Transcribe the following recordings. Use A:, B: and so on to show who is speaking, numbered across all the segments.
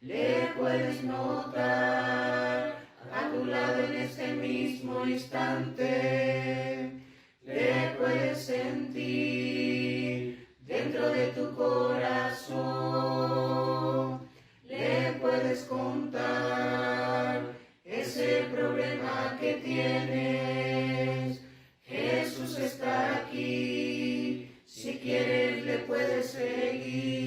A: Le puedes notar a tu lado en este mismo instante. Le puedes sentir dentro de tu corazón. Le puedes contar ese problema que tienes. Jesús está aquí. Si quieres le puedes seguir.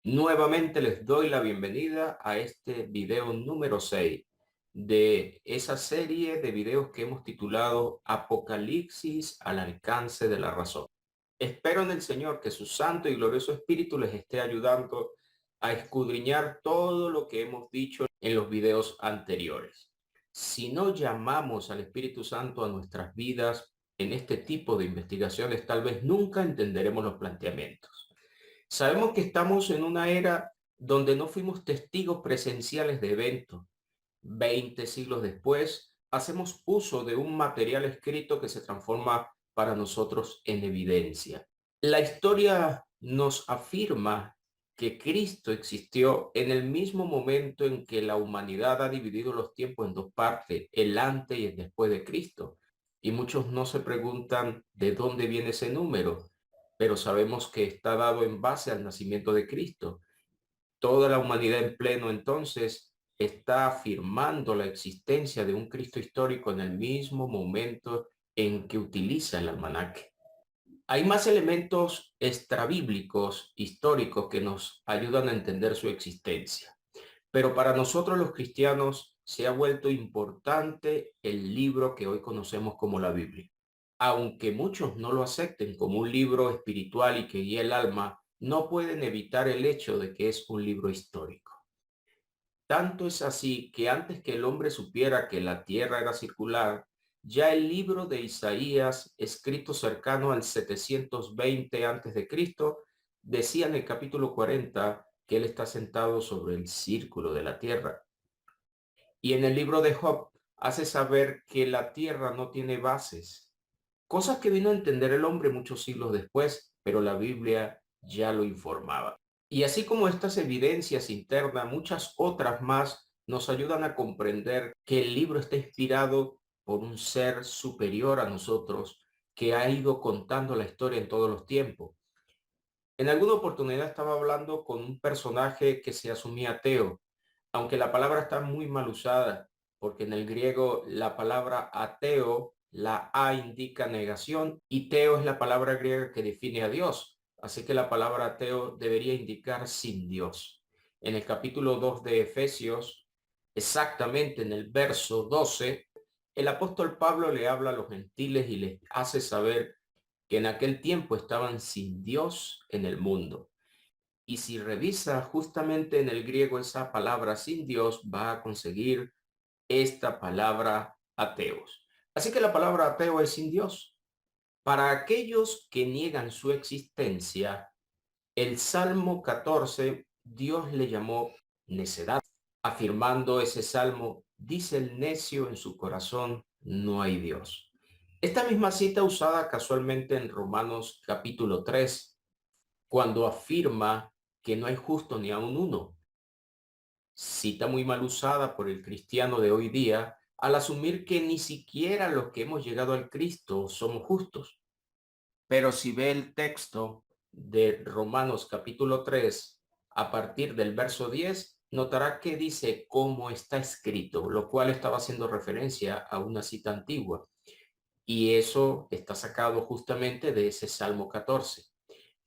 B: Nuevamente les doy la bienvenida a este video número 6 de esa serie de videos que hemos titulado Apocalipsis al alcance de la razón. Espero en el Señor que su santo y glorioso Espíritu les esté ayudando a escudriñar todo lo que hemos dicho en los videos anteriores. Si no llamamos al Espíritu Santo a nuestras vidas en este tipo de investigaciones, tal vez nunca entenderemos los planteamientos. Sabemos que estamos en una era donde no fuimos testigos presenciales de eventos. 20 siglos después, hacemos uso de un material escrito que se transforma para nosotros en evidencia. La historia nos afirma que Cristo existió en el mismo momento en que la humanidad ha dividido los tiempos en dos partes, el antes y el después de Cristo. Y muchos no se preguntan de dónde viene ese número, pero sabemos que está dado en base al nacimiento de Cristo. Toda la humanidad en pleno entonces está afirmando la existencia de un Cristo histórico en el mismo momento en que utiliza el almanaque. Hay más elementos extrabíblicos históricos que nos ayudan a entender su existencia, pero para nosotros los cristianos se ha vuelto importante el libro que hoy conocemos como la Biblia. Aunque muchos no lo acepten como un libro espiritual y que guía el alma, no pueden evitar el hecho de que es un libro histórico. Tanto es así que antes que el hombre supiera que la tierra era circular, ya el libro de Isaías, escrito cercano al 720 a.C., decía en el capítulo 40 que él está sentado sobre el círculo de la tierra. Y en el libro de Job hace saber que la tierra no tiene bases, cosas que vino a entender el hombre muchos siglos después, pero la Biblia ya lo informaba. Y así como estas evidencias internas, muchas otras más nos ayudan a comprender que el libro está inspirado por un ser superior a nosotros que ha ido contando la historia en todos los tiempos. En alguna oportunidad estaba hablando con un personaje que se asumía ateo, aunque la palabra está muy mal usada, porque en el griego la palabra ateo, la A indica negación y teo es la palabra griega que define a Dios. Así que la palabra ateo debería indicar sin Dios. En el capítulo 2 de Efesios, exactamente en el verso 12, el apóstol Pablo le habla a los gentiles y les hace saber que en aquel tiempo estaban sin Dios en el mundo. Y si revisa justamente en el griego esa palabra sin Dios, va a conseguir esta palabra ateos. Así que la palabra ateo es sin Dios. Para aquellos que niegan su existencia, el Salmo 14, Dios le llamó necedad, afirmando ese salmo, dice el necio en su corazón, no hay Dios. Esta misma cita usada casualmente en Romanos capítulo 3, cuando afirma que no hay justo ni aun uno. Cita muy mal usada por el cristiano de hoy día al asumir que ni siquiera los que hemos llegado al Cristo somos justos. Pero si ve el texto de Romanos capítulo 3 a partir del verso 10, notará que dice cómo está escrito, lo cual estaba haciendo referencia a una cita antigua. Y eso está sacado justamente de ese Salmo 14.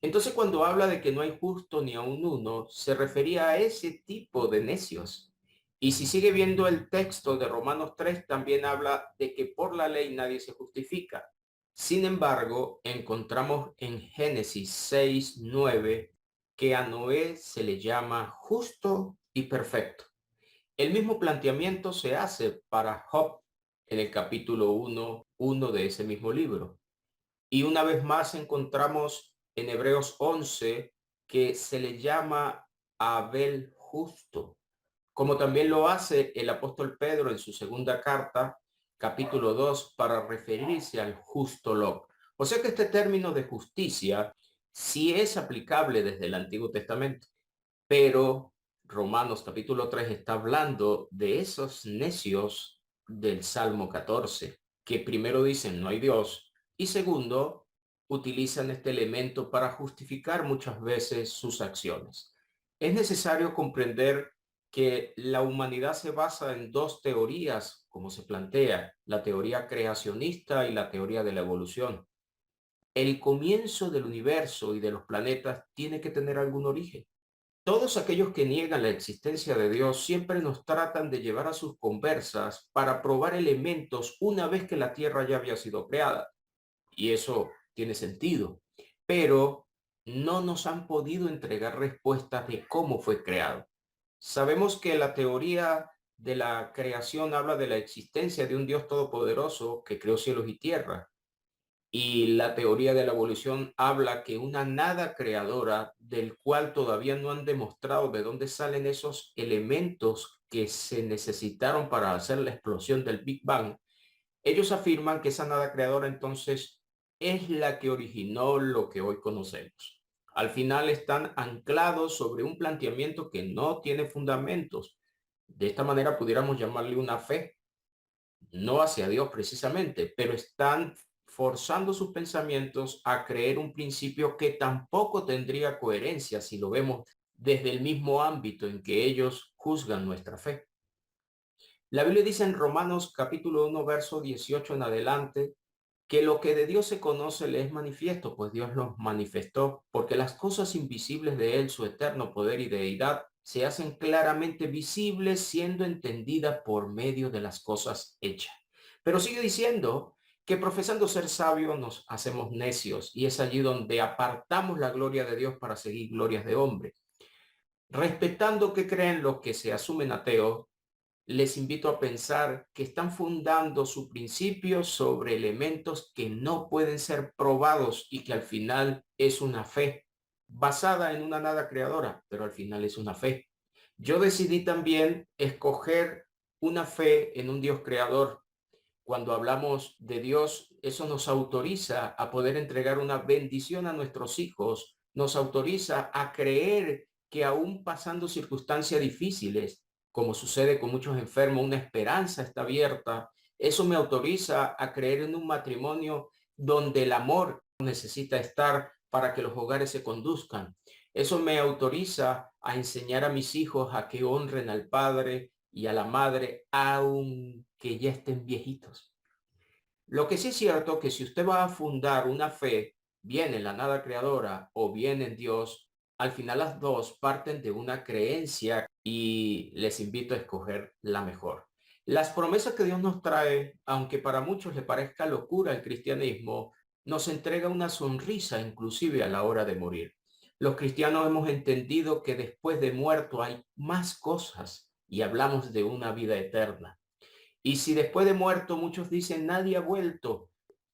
B: Entonces, cuando habla de que no hay justo ni aun uno, se refería a ese tipo de necios. Y si sigue viendo el texto de Romanos 3, también habla de que por la ley nadie se justifica. Sin embargo, encontramos en Génesis 6:9 que a Noé se le llama justo y perfecto. El mismo planteamiento se hace para Job en el capítulo 1 de ese mismo libro. Y una vez más encontramos en Hebreos 11 que se le llama a Abel justo, como también lo hace el apóstol Pedro en su segunda carta, capítulo 2, para referirse al justo Lot. O sea que este término de justicia sí es aplicable desde el Antiguo Testamento. Pero Romanos capítulo 3 está hablando de esos necios del Salmo 14, que primero dicen no hay Dios y segundo utilizan este elemento para justificar muchas veces sus acciones. Es necesario comprender que la humanidad se basa en dos teorías, como se plantea, la teoría creacionista y la teoría de la evolución. El comienzo del universo y de los planetas tiene que tener algún origen. Todos aquellos que niegan la existencia de Dios siempre nos tratan de llevar a sus conversas para probar elementos una vez que la Tierra ya había sido creada. Y eso tiene sentido. Pero no nos han podido entregar respuestas de cómo fue creado. Sabemos que la teoría de la creación habla de la existencia de un Dios todopoderoso que creó cielos y tierra. Y la teoría de la evolución habla que una nada creadora del cual todavía no han demostrado de dónde salen esos elementos que se necesitaron para hacer la explosión del Big Bang, ellos afirman que esa nada creadora entonces es la que originó lo que hoy conocemos. Al final están anclados sobre un planteamiento que no tiene fundamentos. De esta manera pudiéramos llamarle una fe, no hacia Dios precisamente, pero están forzando sus pensamientos a creer un principio que tampoco tendría coherencia si lo vemos desde el mismo ámbito en que ellos juzgan nuestra fe. La Biblia dice en Romanos capítulo 1, verso 18 en adelante, que lo que de Dios se conoce le es manifiesto, pues Dios los manifestó, porque las cosas invisibles de Él, su eterno poder y deidad, se hacen claramente visibles, siendo entendidas por medio de las cosas hechas. Pero sigue diciendo que profesando ser sabios nos hacemos necios, y es allí donde apartamos la gloria de Dios para seguir glorias de hombre. Respetando que creen los que se asumen ateos, les invito a pensar que están fundando su principio sobre elementos que no pueden ser probados y que al final es una fe basada en una nada creadora, pero al final es una fe. Yo decidí también escoger una fe en un Dios creador. Cuando hablamos de Dios, eso nos autoriza a poder entregar una bendición a nuestros hijos, nos autoriza a creer que aún pasando circunstancias difíciles, como sucede con muchos enfermos, una esperanza está abierta. Eso me autoriza a creer en un matrimonio donde el amor necesita estar para que los hogares se conduzcan. Eso me autoriza a enseñar a mis hijos a que honren al padre y a la madre, aunque ya estén viejitos. Lo que sí es cierto que si usted va a fundar una fe, bien en la nada creadora o bien en Dios, al final las dos parten de una creencia y les invito a escoger la mejor. Las promesas que Dios nos trae, aunque para muchos le parezca locura el cristianismo, nos entrega una sonrisa inclusive a la hora de morir. Los cristianos hemos entendido que después de muerto hay más cosas y hablamos de una vida eterna. Y si después de muerto muchos dicen nadie ha vuelto,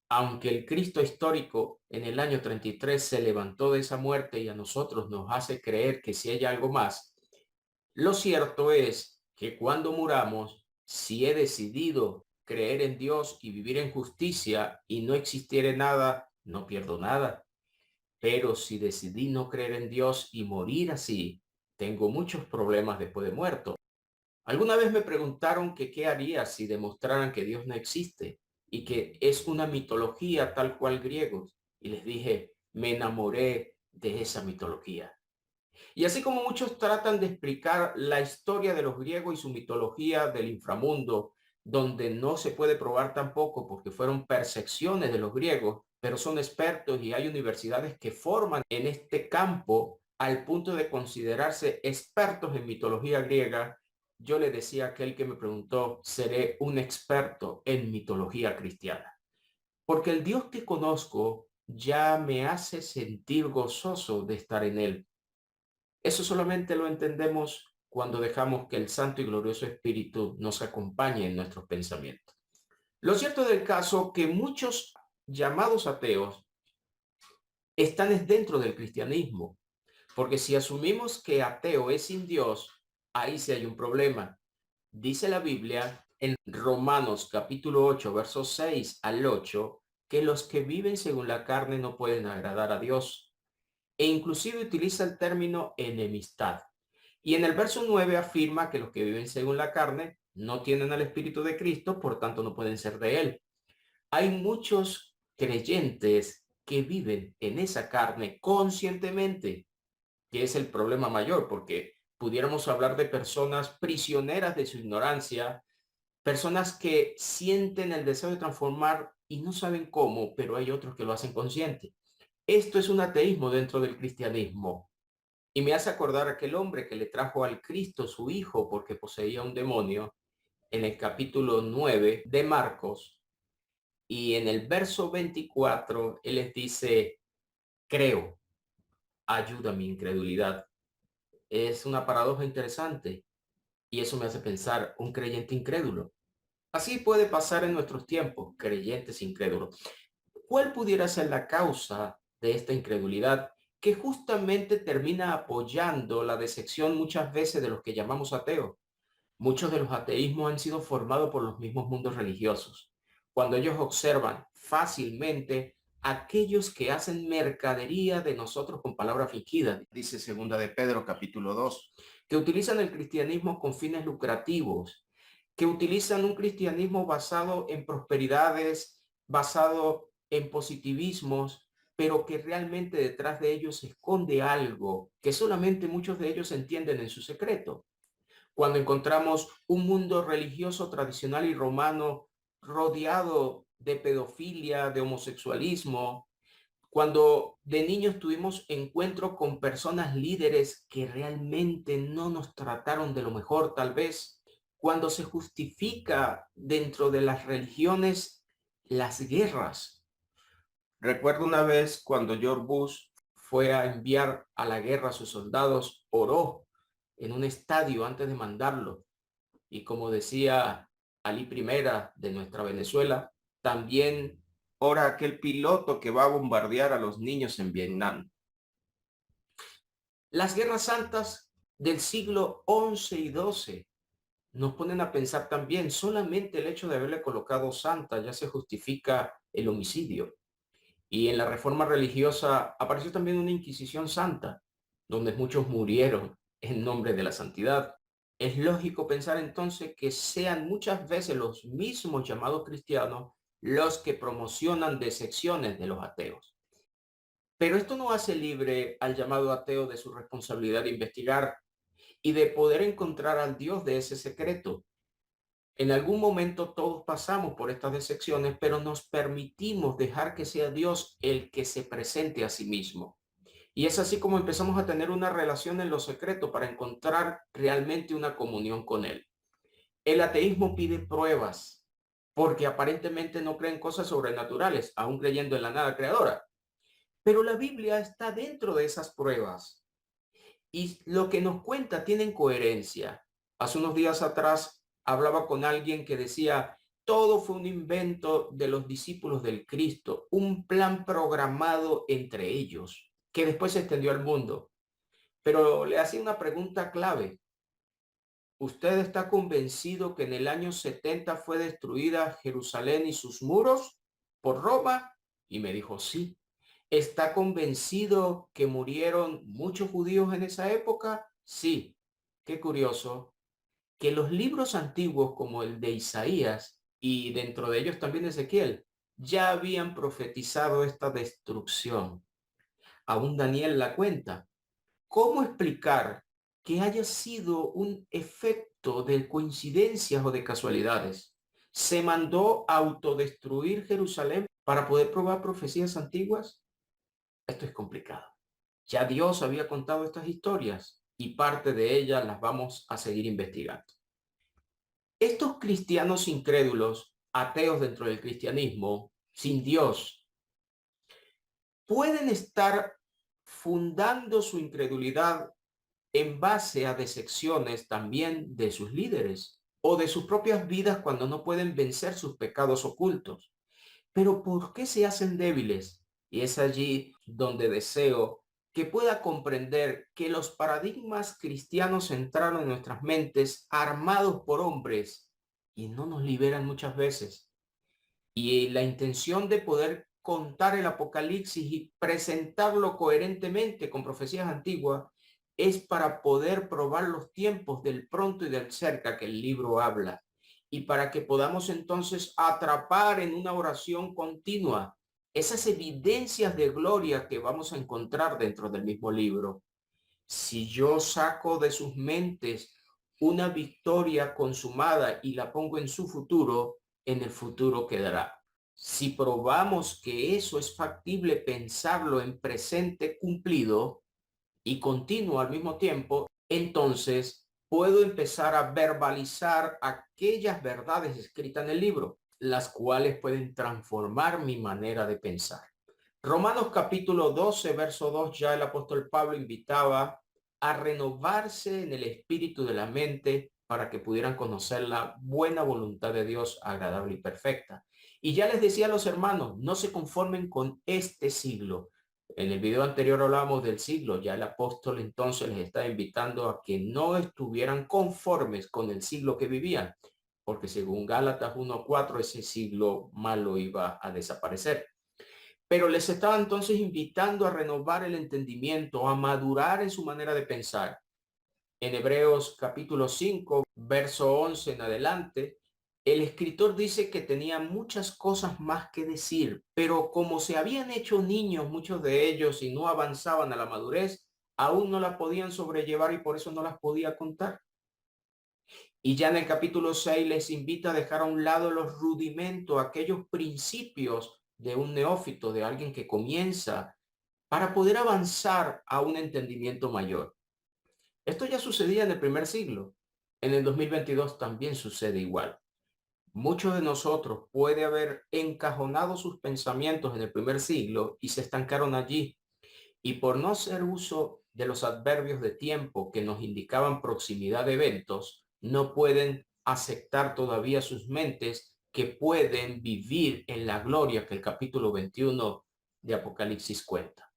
B: aunque el Cristo histórico en el año 33 se levantó de esa muerte y a nosotros nos hace creer que si hay algo más, lo cierto es que cuando muramos, si he decidido creer en Dios y vivir en justicia y no existiere nada, no pierdo nada. Pero si decidí no creer en Dios y morir así, tengo muchos problemas después de muerto. Alguna vez me preguntaron que qué haría si demostraran que Dios no existe y que es una mitología tal cual griegos. Y les dije, me enamoré de esa mitología. Y así como muchos tratan de explicar la historia de los griegos y su mitología del inframundo, donde no se puede probar tampoco porque fueron percepciones de los griegos, pero son expertos y hay universidades que forman en este campo al punto de considerarse expertos en mitología griega. Yo le decía a aquel que me preguntó, seré un experto en mitología cristiana, porque el Dios que conozco ya me hace sentir gozoso de estar en él. Eso solamente lo entendemos cuando dejamos que el Santo y Glorioso Espíritu nos acompañe en nuestros pensamientos. Lo cierto del caso que muchos llamados ateos están dentro del cristianismo, porque si asumimos que ateo es sin Dios, ahí sí hay un problema. Dice la Biblia en Romanos capítulo 8, versos 6 al 8, que los que viven según la carne no pueden agradar a Dios. E inclusive utiliza el término enemistad. Y en el verso 9 afirma que los que viven según la carne no tienen al Espíritu de Cristo, por tanto no pueden ser de Él. Hay muchos creyentes que viven en esa carne conscientemente, que es el problema mayor, porque pudiéramos hablar de personas prisioneras de su ignorancia, personas que sienten el deseo de transformar y no saben cómo, pero hay otros que lo hacen consciente. Esto es un ateísmo dentro del cristianismo. Y me hace acordar a aquel hombre que le trajo al Cristo su hijo porque poseía un demonio en el capítulo 9 de Marcos. Y en el verso 24, él les dice, creo, ayuda a mi incredulidad. Es una paradoja interesante y eso me hace pensar un creyente incrédulo. Así puede pasar en nuestros tiempos, creyentes incrédulos. ¿Cuál pudiera ser la causa de esta incredulidad que justamente termina apoyando la decepción muchas veces de los que llamamos ateos? Muchos de los ateísmos han sido formados por los mismos mundos religiosos. Cuando ellos observan fácilmente aquellos que hacen mercadería de nosotros con palabras fingidas, dice segunda de Pedro capítulo 2, que utilizan el cristianismo con fines lucrativos, que utilizan un cristianismo basado en prosperidades, basado en positivismos, pero que realmente detrás de ellos se esconde algo que solamente muchos de ellos entienden en su secreto. Cuando encontramos un mundo religioso tradicional y romano rodeado de pedofilia, de homosexualismo, cuando de niños tuvimos encuentro con personas líderes que realmente no nos trataron de lo mejor, tal vez, cuando se justifica dentro de las religiones las guerras. Recuerdo una vez cuando George Bush fue a enviar a la guerra a sus soldados, oró en un estadio antes de mandarlo. Y como decía Ali Primera de nuestra Venezuela, también ora aquel piloto que va a bombardear a los niños en Vietnam. Las guerras santas del siglo XI y XII nos ponen a pensar también, solamente el hecho de haberle colocado santa ya se justifica el homicidio. Y en la reforma religiosa apareció también una Inquisición santa, donde muchos murieron en nombre de la santidad. Es lógico pensar entonces que sean muchas veces los mismos llamados cristianos los que promocionan decepciones de los ateos. Pero esto no hace libre al llamado ateo de su responsabilidad de investigar y de poder encontrar al Dios de ese secreto. En algún momento todos pasamos por estas decepciones, pero nos permitimos dejar que sea Dios el que se presente a sí mismo. Y es así como empezamos a tener una relación en lo secreto para encontrar realmente una comunión con Él. El ateísmo pide pruebas porque aparentemente no creen cosas sobrenaturales, aún creyendo en la nada creadora. Pero la Biblia está dentro de esas pruebas y lo que nos cuenta tiene coherencia. Hace unos días atrás hablaba con alguien que decía, todo fue un invento de los discípulos del Cristo, un plan programado entre ellos, que después se extendió al mundo. Pero le hacía una pregunta clave. ¿Usted está convencido que en el año 70 fue destruida Jerusalén y sus muros por Roma? Y me dijo, sí. ¿Está convencido que murieron muchos judíos en esa época? Sí. Qué curioso que los libros antiguos como el de Isaías y dentro de ellos también Ezequiel ya habían profetizado esta destrucción. Aún Daniel la cuenta. ¿Cómo explicar que haya sido un efecto de coincidencias o de casualidades? ¿Se mandó a autodestruir Jerusalén para poder probar profecías antiguas? Esto es complicado. Ya Dios había contado estas historias y parte de ellas las vamos a seguir investigando. Estos cristianos incrédulos, ateos dentro del cristianismo, sin Dios, pueden estar fundando su incredulidad en base a decepciones también de sus líderes o de sus propias vidas cuando no pueden vencer sus pecados ocultos. Pero ¿por qué se hacen débiles? Y es allí donde deseo que pueda comprender que los paradigmas cristianos entraron en nuestras mentes armados por hombres y no nos liberan muchas veces. Y la intención de poder contar el Apocalipsis y presentarlo coherentemente con profecías antiguas es para poder probar los tiempos del pronto y del cerca que el libro habla, y para que podamos entonces atrapar en una oración continua esas evidencias de gloria que vamos a encontrar dentro del mismo libro. Si yo saco de sus mentes una victoria consumada y la pongo en su futuro, en el futuro quedará. Si probamos que eso es factible pensarlo en presente cumplido y continuo al mismo tiempo, entonces puedo empezar a verbalizar aquellas verdades escritas en el libro, las cuales pueden transformar mi manera de pensar. Romanos capítulo 12, verso 2, ya el apóstol Pablo invitaba a renovarse en el espíritu de la mente para que pudieran conocer la buena voluntad de Dios agradable y perfecta. Y ya les decía a los hermanos, no se conformen con este siglo. En el video anterior hablábamos del siglo, ya el apóstol entonces les está invitando a que no estuvieran conformes con el siglo que vivían, porque según Gálatas 1:4 ese siglo malo iba a desaparecer. Pero les estaba entonces invitando a renovar el entendimiento, a madurar en su manera de pensar. En Hebreos capítulo 5, verso 11 en adelante, el escritor dice que tenía muchas cosas más que decir, pero como se habían hecho niños muchos de ellos y no avanzaban a la madurez, aún no las podían sobrellevar y por eso no las podía contar. Y ya en el capítulo 6 les invita a dejar a un lado los rudimentos, aquellos principios de un neófito, de alguien que comienza, para poder avanzar a un entendimiento mayor. Esto ya sucedía en el primer siglo. En el 2022 también sucede igual. Muchos de nosotros puede haber encajonado sus pensamientos en el primer siglo y se estancaron allí. Y por no hacer uso de los adverbios de tiempo que nos indicaban proximidad de eventos, no pueden aceptar todavía sus mentes que pueden vivir en la gloria que el capítulo 21 de Apocalipsis cuenta.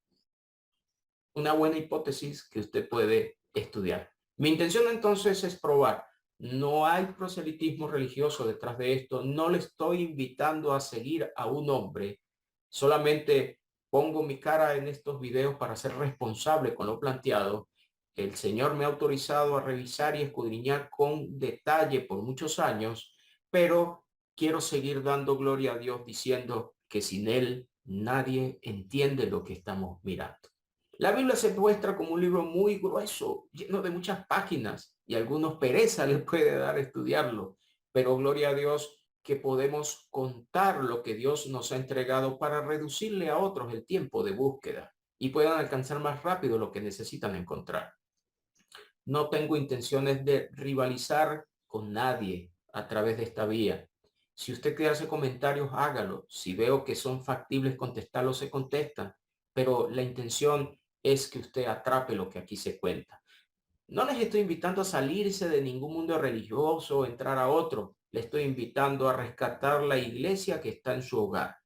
B: Una buena hipótesis que usted puede estudiar. Mi intención entonces es probar. No hay proselitismo religioso detrás de esto. No le estoy invitando a seguir a un hombre. Solamente pongo mi cara en estos videos para ser responsable con lo planteado. El Señor me ha autorizado a revisar y escudriñar con detalle por muchos años, pero quiero seguir dando gloria a Dios diciendo que sin Él nadie entiende lo que estamos mirando. La Biblia se muestra como un libro muy grueso, lleno de muchas páginas, y a algunos pereza les puede dar estudiarlo, pero gloria a Dios que podemos contar lo que Dios nos ha entregado para reducirle a otros el tiempo de búsqueda y puedan alcanzar más rápido lo que necesitan encontrar. No tengo intenciones de rivalizar con nadie a través de esta vía. Si usted quiere hacer comentarios, hágalo. Si veo que son factibles contestarlos, se contestan. Pero la intención es que usted atrape lo que aquí se cuenta. No les estoy invitando a salirse de ningún mundo religioso o entrar a otro. Le estoy invitando a rescatar la iglesia que está en su hogar.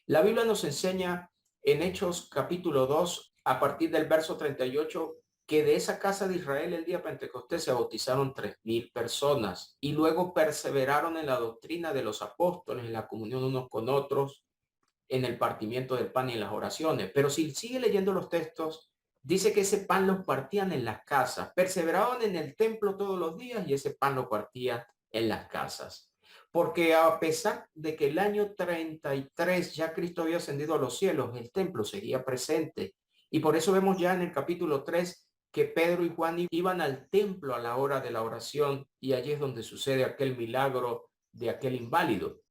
B: La Biblia nos enseña en Hechos capítulo 2, a partir del verso 38, que de esa casa de Israel el día Pentecostés se bautizaron 3,000 personas y luego perseveraron en la doctrina de los apóstoles, en la comunión unos con otros, en el partimiento del pan y en las oraciones. Pero si sigue leyendo los textos, dice que ese pan los partían en las casas, perseveraban en el templo todos los días y ese pan lo partían en las casas. Porque a pesar de que el año 33 ya Cristo había ascendido a los cielos, el templo seguía presente. Y por eso vemos ya en el capítulo 3 que Pedro y Juan iban al templo a la hora de la oración y allí es donde sucede aquel milagro de aquel inválido.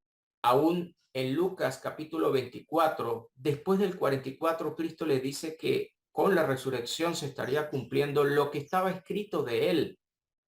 B: Aún en Lucas capítulo 24, después del 44, Cristo le dice que con la resurrección se estaría cumpliendo lo que estaba escrito de él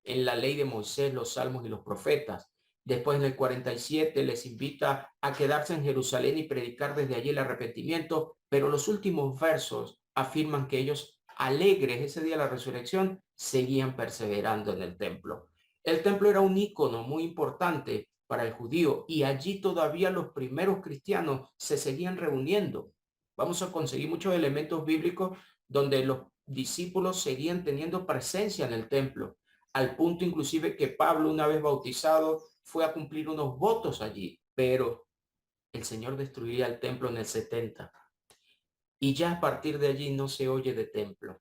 B: en la ley de Moisés, los salmos y los profetas. Después del 47 les invita a quedarse en Jerusalén y predicar desde allí el arrepentimiento, pero los últimos versos afirman que ellos, alegres ese día de la resurrección, seguían perseverando en el templo. El templo era un ícono muy importante para el judío y allí todavía los primeros cristianos se seguían reuniendo. Vamos a conseguir muchos elementos bíblicos donde los discípulos seguían teniendo presencia en el templo, al punto inclusive que Pablo, una vez bautizado, fue a cumplir unos votos allí, pero el Señor destruía el templo en el 70 y ya a partir de allí no se oye de templo.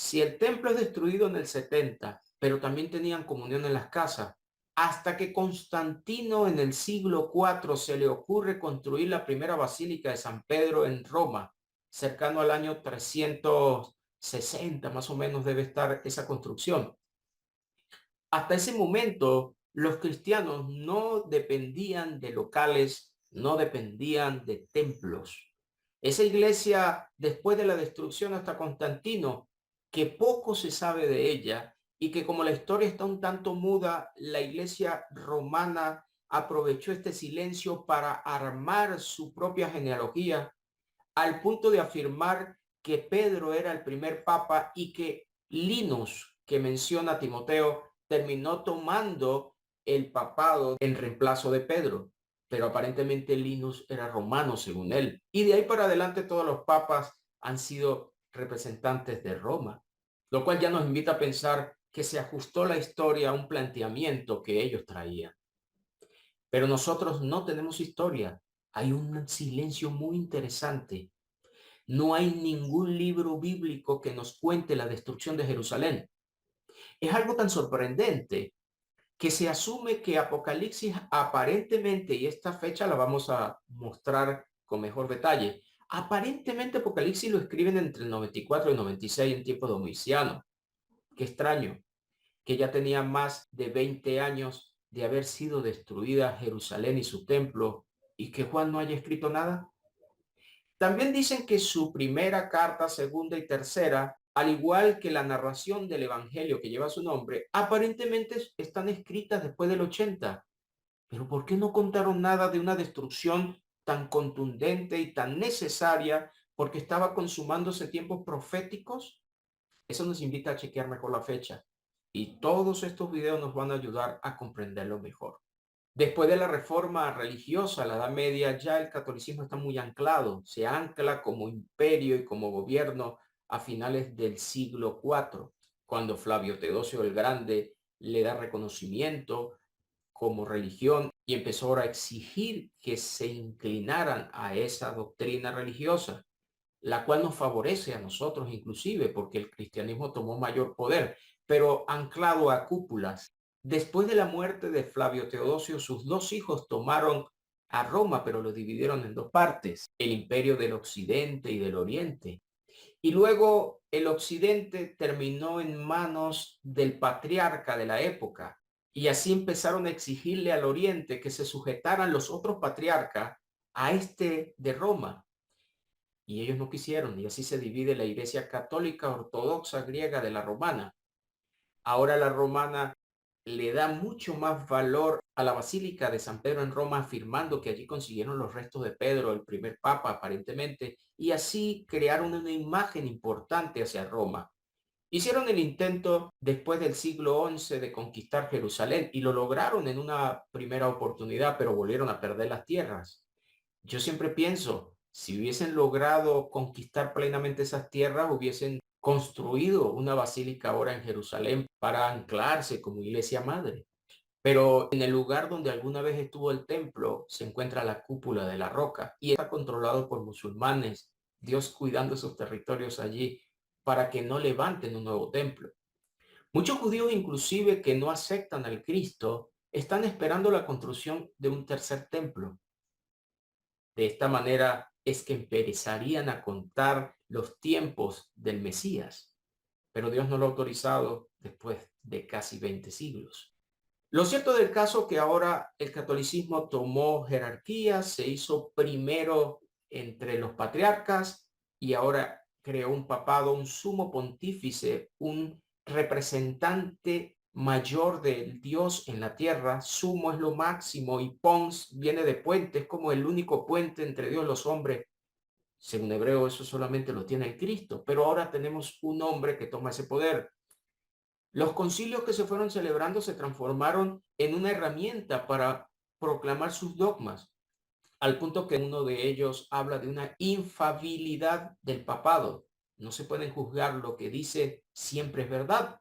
B: Si el templo es destruido en el 70, pero también tenían comunión en las casas, hasta que Constantino en el siglo IV se le ocurre construir la primera basílica de San Pedro en Roma, cercano al año 360, más o menos debe estar esa construcción. Hasta ese momento, los cristianos no dependían de locales, no dependían de templos. Esa iglesia, después de la destrucción hasta Constantino, que poco se sabe de ella y que como la historia está un tanto muda, la iglesia romana aprovechó este silencio para armar su propia genealogía al punto de afirmar que Pedro era el primer papa y que Linus, que menciona a Timoteo, terminó tomando el papado en reemplazo de Pedro. Pero aparentemente Linus era romano según él. Y de ahí para adelante todos los papas han sido representantes de Roma, lo cual ya nos invita a pensar que se ajustó la historia a un planteamiento que ellos traían. Pero nosotros no tenemos historia. Hay un silencio muy interesante. No hay ningún libro bíblico que nos cuente la destrucción de Jerusalén. Es algo tan sorprendente que se asume que Apocalipsis aparentemente, y esta fecha la vamos a mostrar con mejor detalle, aparentemente Apocalipsis lo escriben entre el 94 y 96 en tiempo Domiciano. Qué extraño, que ya tenía más de 20 años de haber sido destruida Jerusalén y su templo, y que Juan no haya escrito nada. También dicen que su primera carta, segunda y tercera, al igual que la narración del Evangelio que lleva su nombre, aparentemente están escritas después del 80. Pero ¿por qué no contaron nada de una destrucción tan contundente y tan necesaria porque estaba consumándose tiempos proféticos? Eso nos invita a chequear mejor la fecha. Y todos estos videos nos van a ayudar a comprenderlo mejor. Después de la reforma religiosa, la Edad Media, ya el catolicismo está muy anclado. Se ancla como imperio y como gobierno a finales del siglo IV, cuando Flavio Teodosio el Grande le da reconocimiento como religión y empezó ahora a exigir que se inclinaran a esa doctrina religiosa, la cual nos favorece a nosotros inclusive porque el cristianismo tomó mayor poder, pero anclado a cúpulas. Después de la muerte de Flavio Teodosio, sus dos hijos tomaron a Roma, pero lo dividieron en dos partes, el imperio del occidente y del oriente. Y luego el occidente terminó en manos del patriarca de la época. Y así empezaron a exigirle al oriente que se sujetaran los otros patriarcas a este de Roma. Y ellos no quisieron, y así se divide la iglesia católica ortodoxa griega de la romana. Ahora la romana le da mucho más valor a la Basílica de San Pedro en Roma, afirmando que allí consiguieron los restos de Pedro, el primer papa aparentemente, y así crearon una imagen importante hacia Roma. Hicieron el intento después del siglo XI de conquistar Jerusalén y lo lograron en una primera oportunidad, pero volvieron a perder las tierras. Yo siempre pienso, si hubiesen logrado conquistar plenamente esas tierras, hubiesen construido una basílica ahora en Jerusalén para anclarse como iglesia madre. Pero en el lugar donde alguna vez estuvo el templo se encuentra la cúpula de la roca y está controlado por musulmanes, Dios cuidando esos territorios allí para que no levanten un nuevo templo. Muchos judíos inclusive que no aceptan al Cristo están esperando la construcción de un tercer templo. De esta manera es que empezarían a contar los tiempos del Mesías, pero Dios no lo ha autorizado después de casi 20 siglos. Lo cierto del caso es que ahora el catolicismo tomó jerarquía, se hizo primero entre los patriarcas y ahora creó un papado, un sumo pontífice, un representante mayor del Dios en la tierra. Sumo es lo máximo y pons viene de puente, es como el único puente entre Dios y los hombres. Según Hebreo, eso solamente lo tiene el Cristo, pero ahora tenemos un hombre que toma ese poder. Los concilios que se fueron celebrando se transformaron en una herramienta para proclamar sus dogmas, al punto que uno de ellos habla de una infalibilidad del papado. No se pueden juzgar lo que dice, siempre es verdad.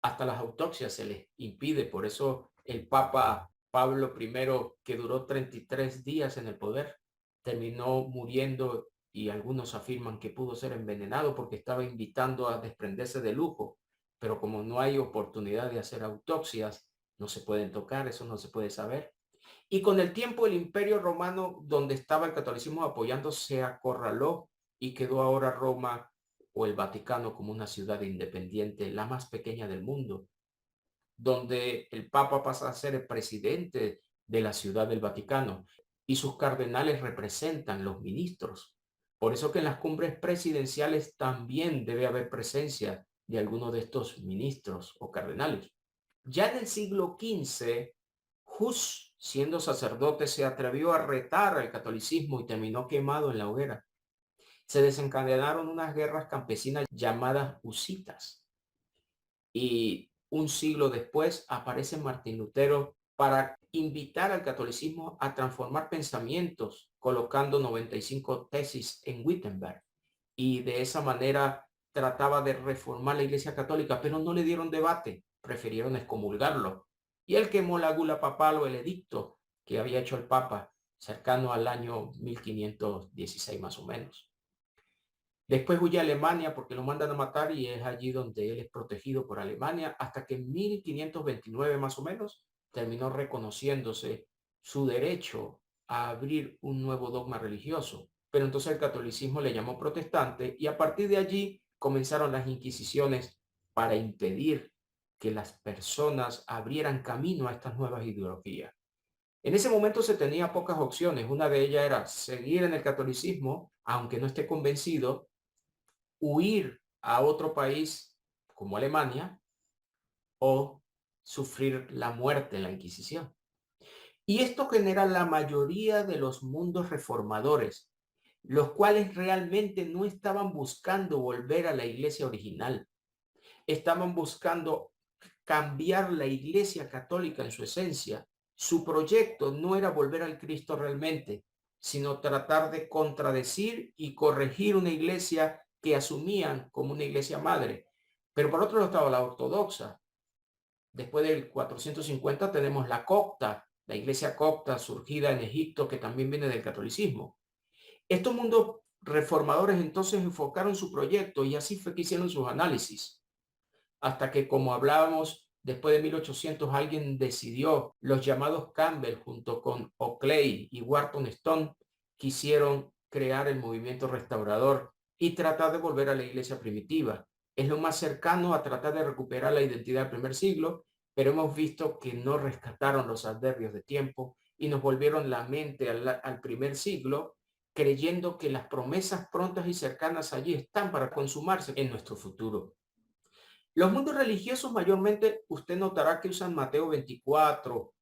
B: Hasta las autopsias se les impide. Por eso el Papa Pablo I, que duró 33 días en el poder, terminó muriendo y algunos afirman que pudo ser envenenado porque estaba invitando a desprenderse de lujo, pero como no hay oportunidad de hacer autopsias, no se pueden tocar, eso no se puede saber. Y con el tiempo el Imperio Romano, donde estaba el catolicismo apoyando, se acorraló y quedó ahora Roma o el Vaticano como una ciudad independiente, la más pequeña del mundo, donde el Papa pasa a ser el presidente de la Ciudad del Vaticano y sus cardenales representan los ministros. Por eso que en las cumbres presidenciales también debe haber presencia de alguno de estos ministros o cardenales. Ya en el siglo XV, Hus, siendo sacerdote, se atrevió a retar al catolicismo y terminó quemado en la hoguera. Se desencadenaron unas guerras campesinas llamadas husitas y un siglo después aparece Martín Lutero para invitar al catolicismo a transformar pensamientos, colocando 95 tesis en Wittenberg. Y de esa manera trataba de reformar la Iglesia Católica, pero no le dieron debate, prefirieron excomulgarlo. Y él quemó la gula papal o el edicto que había hecho el Papa cercano al año 1516 más o menos. Después huye a Alemania porque lo mandan a matar y es allí donde él es protegido por Alemania hasta que en 1529 más o menos terminó reconociéndose su derecho a abrir un nuevo dogma religioso. Pero entonces el catolicismo le llamó protestante y a partir de allí comenzaron las inquisiciones para impedir que las personas abrieran camino a estas nuevas ideologías. En ese momento se tenía pocas opciones. Una de ellas era seguir en el catolicismo, aunque no esté convencido, huir a otro país como Alemania o sufrir la muerte en la Inquisición. Y esto genera la mayoría de los mundos reformadores, los cuales realmente no estaban buscando volver a la iglesia original, estaban buscando cambiar la iglesia católica en su esencia. Su proyecto no era volver al Cristo realmente, sino tratar de contradecir y corregir una iglesia que asumían como una iglesia madre. Pero por otro lado estaba la ortodoxa. Después del 450 tenemos la copta, la iglesia copta surgida en Egipto, que también viene del catolicismo. Estos mundos reformadores entonces enfocaron su proyecto y así fue que hicieron sus análisis. Hasta que, como hablábamos, después de 1800 alguien decidió, los llamados Campbell junto con Oakley y Wharton Stone quisieron crear el movimiento restaurador y tratar de volver a la iglesia primitiva. Es lo más cercano a tratar de recuperar la identidad del primer siglo, pero hemos visto que no rescataron los adverbios de tiempo y nos volvieron la mente al primer siglo, creyendo que las promesas prontas y cercanas allí están para consumarse en nuestro futuro. Los mundos religiosos mayormente usted notará que usan Mateo 24,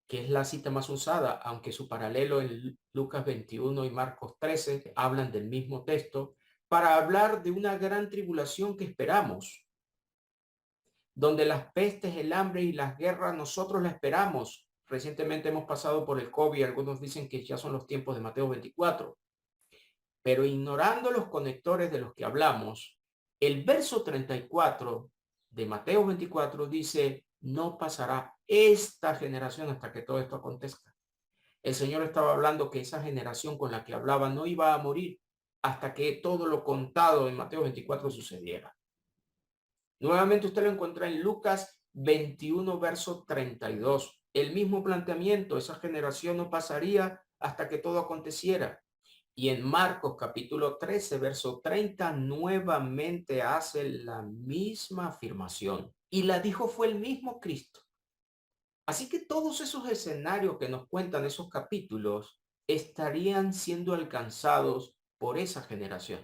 B: que es la cita más usada, aunque su paralelo en Lucas 21 y Marcos 13 hablan del mismo texto, para hablar de una gran tribulación que esperamos, donde las pestes, el hambre y las guerras nosotros la esperamos. Recientemente hemos pasado por el COVID, algunos dicen que ya son los tiempos de Mateo 24, pero ignorando los conectores de los que hablamos, el verso 34 de Mateo 24 dice, no pasará esta generación hasta que todo esto acontezca. El Señor estaba hablando que esa generación con la que hablaba no iba a morir hasta que todo lo contado en Mateo 24 sucediera. Nuevamente usted lo encuentra en Lucas 21, verso 32. El mismo planteamiento, esa generación no pasaría hasta que todo aconteciera. Y en Marcos capítulo 13, verso 30, nuevamente hace la misma afirmación. Y la dijo fue el mismo Cristo. Así que todos esos escenarios que nos cuentan esos capítulos estarían siendo alcanzados por esa generación.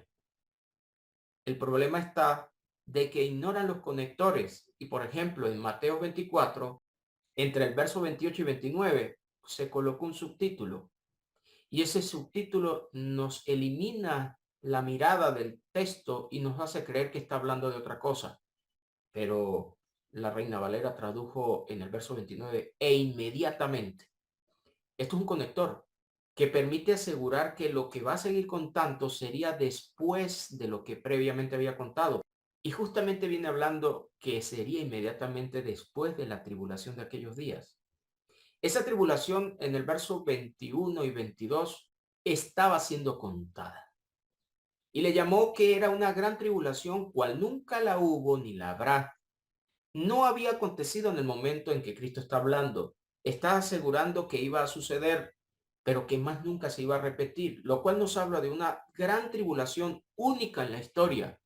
B: El problema está de que ignoran los conectores. Y por ejemplo, en Mateo 24, entre el verso 28 y 29, se colocó un subtítulo. Y ese subtítulo nos elimina la mirada del texto y nos hace creer que está hablando de otra cosa. Pero la Reina Valera tradujo en el verso 29, e inmediatamente. Esto es un conector que permite asegurar que lo que va a seguir contando sería después de lo que previamente había contado. Y justamente viene hablando que sería inmediatamente después de la tribulación de aquellos días. Esa tribulación en el verso 21 y 22 estaba siendo contada. y le llamó que era una gran tribulación, cual nunca la hubo ni la habrá. No había acontecido en el momento en que Cristo está hablando. Está asegurando que iba a suceder, pero que más nunca se iba a repetir, lo cual nos habla de una gran tribulación única en la historia.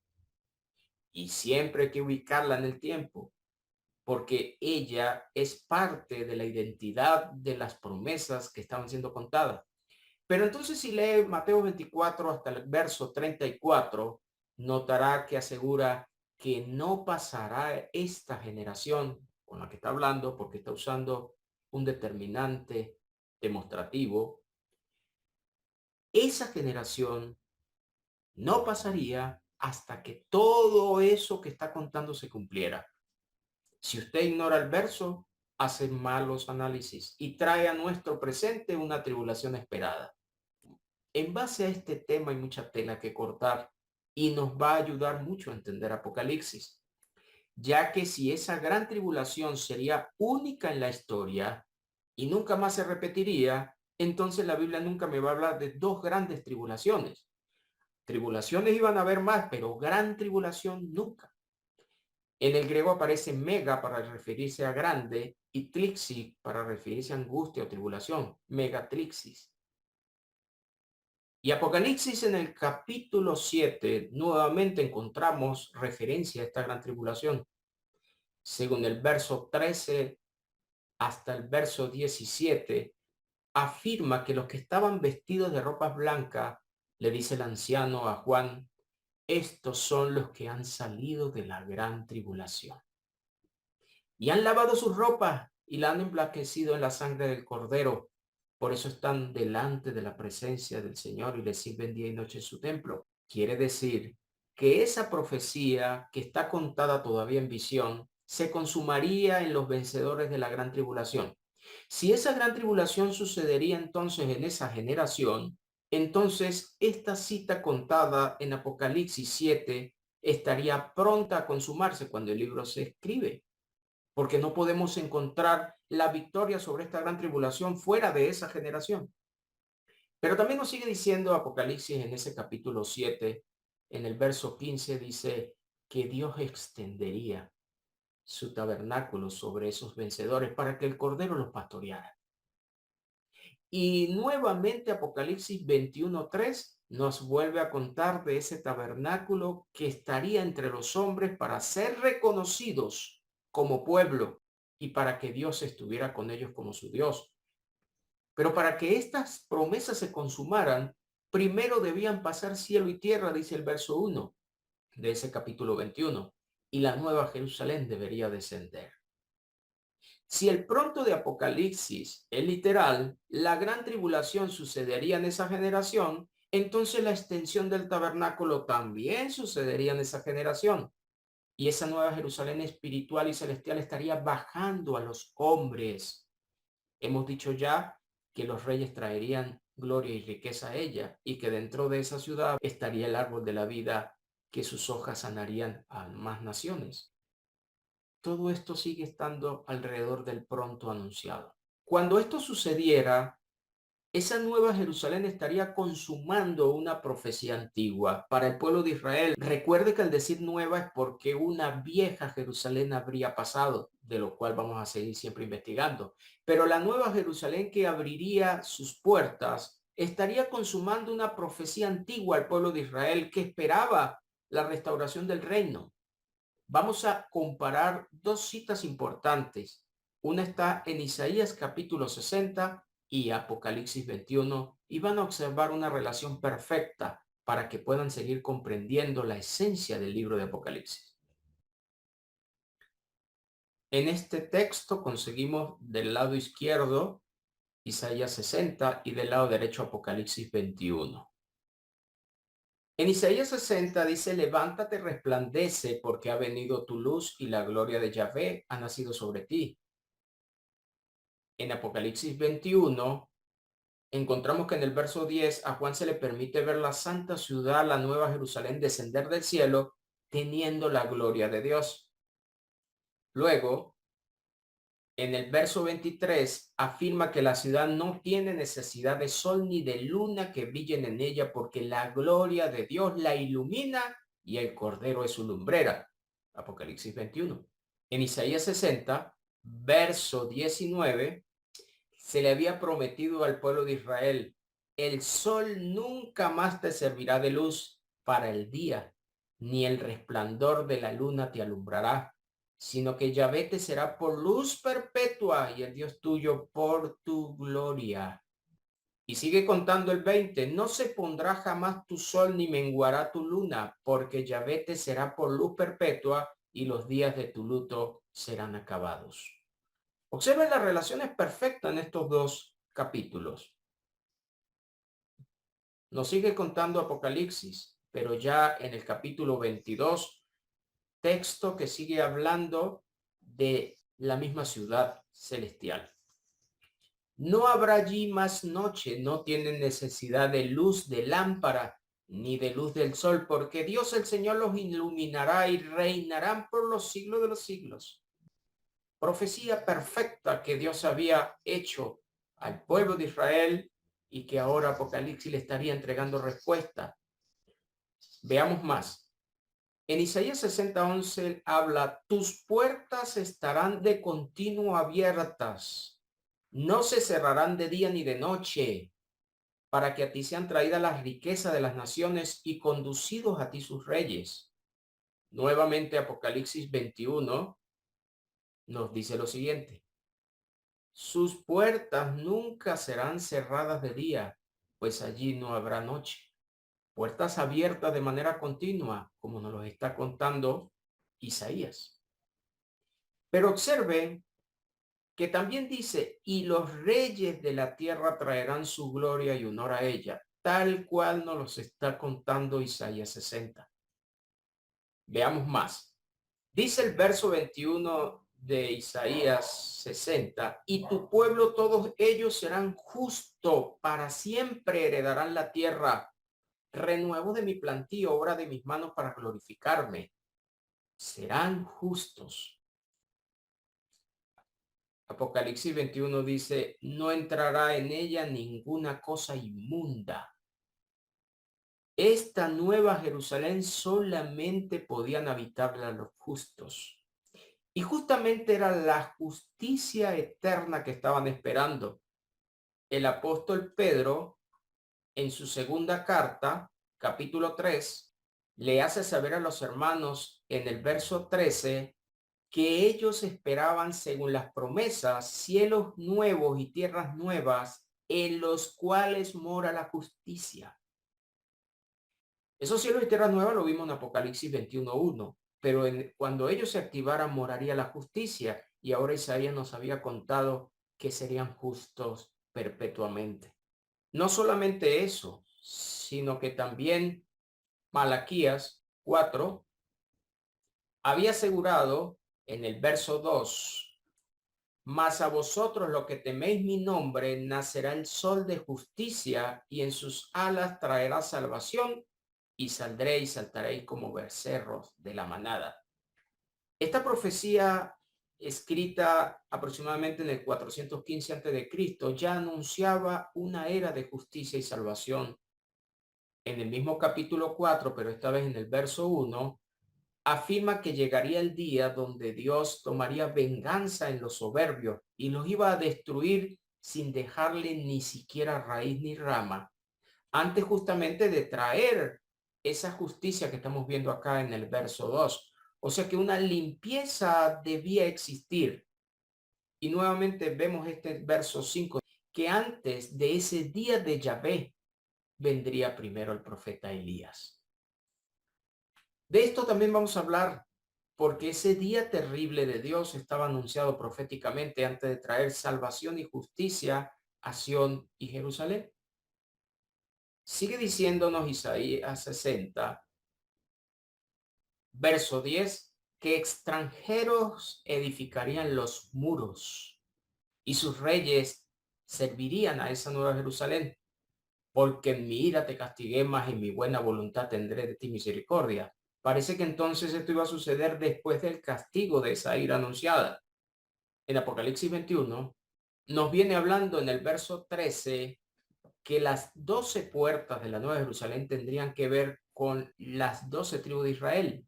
B: Y siempre hay que ubicarla en el tiempo, porque ella es parte de la identidad de las promesas que estaban siendo contadas. Pero entonces si lee Mateo 24 hasta el verso 34, notará que asegura que no pasará esta generación con la que está hablando, porque está usando un determinante demostrativo. Esa generación no pasaría hasta que todo eso que está contando se cumpliera. Si usted ignora el verso, hace malos análisis y trae a nuestro presente una tribulación esperada. En base a este tema hay mucha tela que cortar y nos va a ayudar mucho a entender Apocalipsis, ya que si esa gran tribulación sería única en la historia y nunca más se repetiría, entonces la Biblia nunca me va a hablar de dos grandes tribulaciones. Tribulaciones iban a haber más, pero gran tribulación nunca. En el griego aparece mega para referirse a grande y trixis para referirse a angustia o tribulación, megatrixis. Y Apocalipsis en el capítulo 7 nuevamente encontramos referencia a esta gran tribulación. Según el verso 13 hasta el verso 17, afirma que los que estaban vestidos de ropas blancas, le dice el anciano a Juan, estos son los que han salido de la gran tribulación. Y han lavado sus ropas y la han emblanquecido en la sangre del Cordero. Por eso están delante de la presencia del Señor y le sirven día y noche en su templo. Quiere decir que esa profecía que está contada todavía en visión se consumaría en los vencedores de la gran tribulación. Si esa gran tribulación sucedería entonces en esa generación, entonces esta cita contada en Apocalipsis 7 estaría pronta a consumarse cuando el libro se escribe, porque no podemos encontrar la victoria sobre esta gran tribulación fuera de esa generación. Pero también nos sigue diciendo Apocalipsis en ese capítulo 7, en el verso 15, dice que Dios extendería su tabernáculo sobre esos vencedores para que el Cordero los pastoreara. Y nuevamente Apocalipsis 21:3 nos vuelve a contar de ese tabernáculo que estaría entre los hombres para ser reconocidos como pueblo y para que Dios estuviera con ellos como su Dios. Pero para que estas promesas se consumaran, primero debían pasar cielo y tierra, dice el verso 1 de ese capítulo 21, y la nueva Jerusalén debería descender. Si el pronto de Apocalipsis es literal, la gran tribulación sucedería en esa generación, entonces la extensión del tabernáculo también sucedería en esa generación. Y esa nueva Jerusalén espiritual y celestial estaría bajando a los hombres. Hemos dicho ya que los reyes traerían gloria y riqueza a ella y que dentro de esa ciudad estaría el árbol de la vida, que sus hojas sanarían a más naciones. Todo esto sigue estando alrededor del pronto anunciado. Cuando esto sucediera, esa nueva Jerusalén estaría consumando una profecía antigua para el pueblo de Israel. Recuerde que al decir nueva es porque una vieja Jerusalén habría pasado, de lo cual vamos a seguir siempre investigando. Pero la nueva Jerusalén que abriría sus puertas estaría consumando una profecía antigua al pueblo de Israel que esperaba la restauración del reino. Vamos a comparar dos citas importantes. Una está en Isaías capítulo 60 y Apocalipsis 21 y van a observar una relación perfecta para que puedan seguir comprendiendo la esencia del libro de Apocalipsis. En este texto conseguimos del lado izquierdo Isaías 60 y del lado derecho Apocalipsis 21. En Isaías 60 dice, levántate, resplandece, porque ha venido tu luz y la gloria de Yahvé ha nacido sobre ti. En Apocalipsis 21 encontramos que en el verso 10 a Juan se le permite ver la santa ciudad, la nueva Jerusalén, descender del cielo, teniendo la gloria de Dios. Luego, En el verso 23 afirma que la ciudad no tiene necesidad de sol ni de luna que brillen en ella porque la gloria de Dios la ilumina y el Cordero es su lumbrera. Apocalipsis 21. En Isaías 60, verso 19, se le había prometido al pueblo de Israel: el sol nunca más te servirá de luz para el día, ni el resplandor de la luna te alumbrará, sino que Yahvé te será por luz perpetua y el Dios tuyo por tu gloria. Y sigue contando el 20, no se pondrá jamás tu sol ni menguará tu luna, porque Yahvé te será por luz perpetua y los días de tu luto serán acabados. Observen las relaciones perfectas en estos dos capítulos. Nos sigue contando Apocalipsis, pero ya en el capítulo 22, texto que sigue hablando de la misma ciudad celestial. No habrá allí más noche, no tienen necesidad de luz de lámpara ni de luz del sol, porque Dios el Señor los iluminará y reinarán por los siglos de los siglos. Profecía perfecta que Dios había hecho al pueblo de Israel y que ahora Apocalipsis le estaría entregando respuesta. Veamos más. En Isaías 60:11 habla: tus puertas estarán de continuo abiertas, no se cerrarán de día ni de noche, para que a ti sean traídas las riquezas de las naciones y conducidos a ti sus reyes. Nuevamente Apocalipsis 21 nos dice lo siguiente: sus puertas nunca serán cerradas de día, pues allí no habrá noche. Puertas abiertas de manera continua, como nos lo está contando Isaías. Pero observen que también dice: y los reyes de la tierra traerán su gloria y honor a ella, tal cual nos los está contando Isaías 60. Veamos más. Dice el verso 21 de Isaías 60, y tu pueblo todos ellos serán justos, para siempre heredarán la tierra. Renuevo de mi plantío, obra de mis manos para glorificarme. Serán justos. Apocalipsis 21 dice: no entrará en ella ninguna cosa inmunda. Esta nueva Jerusalén solamente podían habitarla los justos. Y justamente era la justicia eterna que estaban esperando. El apóstol Pedro, en su segunda carta, capítulo 3, le hace saber a los hermanos en el verso 13 que ellos esperaban, según las promesas, cielos nuevos y tierras nuevas en los cuales mora la justicia. Esos cielos y tierras nuevas lo vimos en Apocalipsis 21:1, pero cuando ellos se activaran moraría la justicia, y ahora Isaías nos había contado que serían justos perpetuamente. No solamente eso, sino que también Malaquías 4 había asegurado en el verso 2: mas a vosotros lo que teméis mi nombre, nacerá el sol de justicia y en sus alas traerá salvación y saldréis y saltaréis como becerros de la manada. Esta profecía, escrita aproximadamente en el 415 a.C., ya anunciaba una era de justicia y salvación. En el mismo capítulo 4, pero esta vez en el verso 1, afirma que llegaría el día donde Dios tomaría venganza en los soberbios y los iba a destruir sin dejarle ni siquiera raíz ni rama, antes justamente de traer esa justicia que estamos viendo acá en el verso 2. O sea que una limpieza debía existir. Y nuevamente vemos este verso 5, que antes de ese día de Yahvé vendría primero el profeta Elías. De esto también vamos a hablar, porque ese día terrible de Dios estaba anunciado proféticamente antes de traer salvación y justicia a Sión y Jerusalén. Sigue diciéndonos Isaías 60, verso 10, que extranjeros edificarían los muros y sus reyes servirían a esa nueva Jerusalén, porque en mi ira te castigué, más en mi buena voluntad tendré de ti misericordia. Parece que entonces esto iba a suceder después del castigo de esa ira anunciada. En Apocalipsis 21 nos viene hablando en el verso 13 que las 12 puertas de la Nueva Jerusalén tendrían que ver con las 12 tribus de Israel,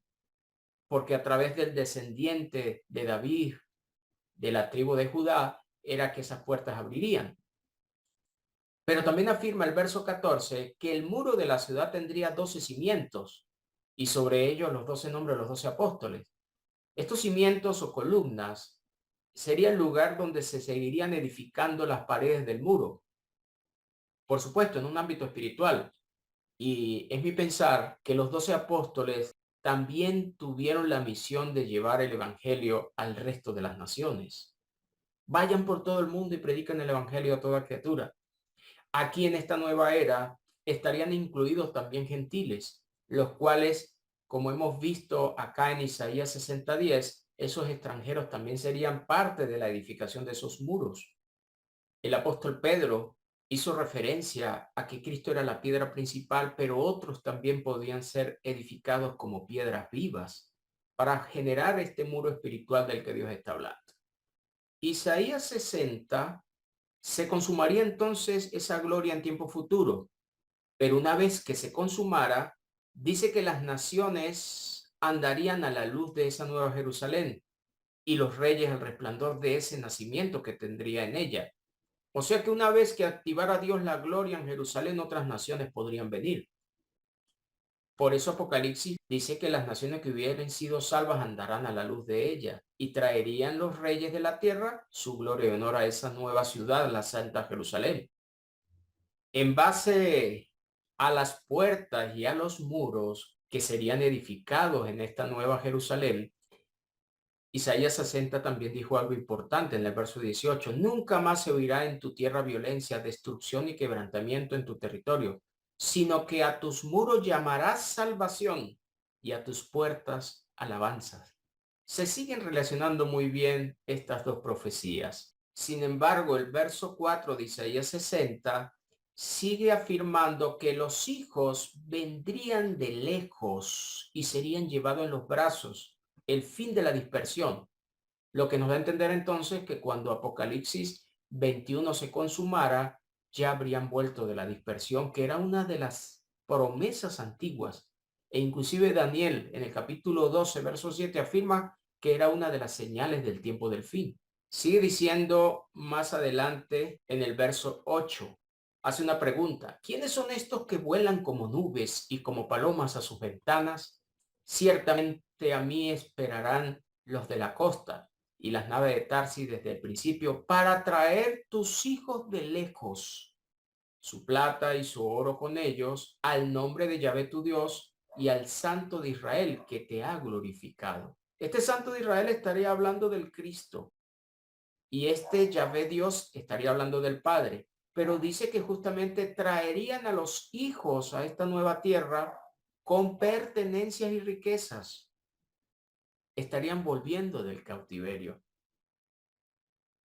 B: porque a través del descendiente de David, de la tribu de Judá, era que esas puertas abrirían. Pero también afirma el verso 14 que el muro de la ciudad tendría 12 cimientos y sobre ellos los 12 nombres de los 12 apóstoles. Estos cimientos o columnas sería el lugar donde se seguirían edificando las paredes del muro. Por supuesto, en un ámbito espiritual. Y es mi pensar que los 12 apóstoles también tuvieron la misión de llevar el evangelio al resto de las naciones. Vayan por todo el mundo y predican el evangelio a toda criatura. Aquí en esta nueva era estarían incluidos también gentiles, los cuales, como hemos visto acá en Isaías 60:10, esos extranjeros también serían parte de la edificación de esos muros. El apóstol Pedro hizo referencia a que Cristo era la piedra principal, pero otros también podían ser edificados como piedras vivas para generar este muro espiritual del que Dios está hablando. Isaías 60 se consumaría entonces esa gloria en tiempo futuro, pero una vez que se consumara, dice que las naciones andarían a la luz de esa nueva Jerusalén y los reyes al resplandor de ese nacimiento que tendría en ella. O sea que una vez que activara Dios la gloria en Jerusalén, otras naciones podrían venir. Por eso Apocalipsis dice que las naciones que hubieran sido salvas andarán a la luz de ella y traerían los reyes de la tierra su gloria y honor a esa nueva ciudad, la Santa Jerusalén. En base a las puertas y a los muros que serían edificados en esta nueva Jerusalén, Isaías 60 también dijo algo importante en el verso 18. Nunca más se oirá en tu tierra violencia, destrucción y quebrantamiento en tu territorio, sino que a tus muros llamarás salvación y a tus puertas alabanzas. Se siguen relacionando muy bien estas dos profecías. Sin embargo, el verso 4 de Isaías 60 sigue afirmando que los hijos vendrían de lejos y serían llevados en los brazos, el fin de la dispersión, lo que nos da a entender entonces que cuando Apocalipsis 21 se consumara, ya habrían vuelto de la dispersión, que era una de las promesas antiguas. E inclusive Daniel en el capítulo 12, verso 7 afirma que era una de las señales del tiempo del fin. Sigue diciendo más adelante en el verso 8, hace una pregunta: ¿quiénes son estos que vuelan como nubes y como palomas a sus ventanas? Ciertamente a mí esperarán los de la costa y las naves de Tarsis desde el principio para traer tus hijos de lejos, su plata y su oro con ellos, al nombre de Yahvé tu Dios y al Santo de Israel que te ha glorificado. Este Santo de Israel estaría hablando del Cristo y este Yahvé Dios estaría hablando del Padre, pero dice que justamente traerían a los hijos a esta nueva tierra con pertenencias y riquezas. Estarían volviendo del cautiverio.